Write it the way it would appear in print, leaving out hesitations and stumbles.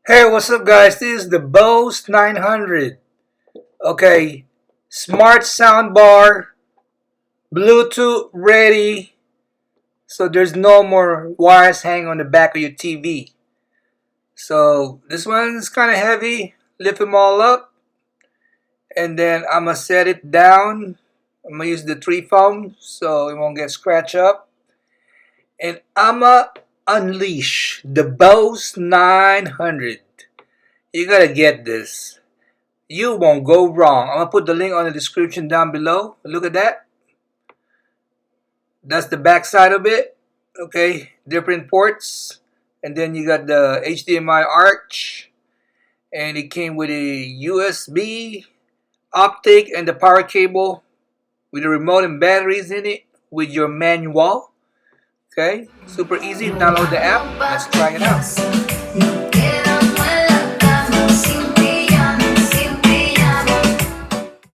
Hey, what's up guys? This is the Bose 900. Okay, smart soundbar, Bluetooth ready, so there's no more wires hanging on the back of your TV. So this one's kind of heavy. Lift them all up, and then I'm gonna set it down. I'm gonna use the tree foam so it won't get scratched up, and I'm gonna unleash the Bose 900. You gotta get this. You won't go wrong. I'm gonna put the link on the description down below. Look at that. That's the back side of it. Okay, different ports, and then you got the HDMI arch, and it came with a USB, optic, and the power cable with a remote and batteries in it with your manual. Okay, super easy. Download the app. Let's try it out.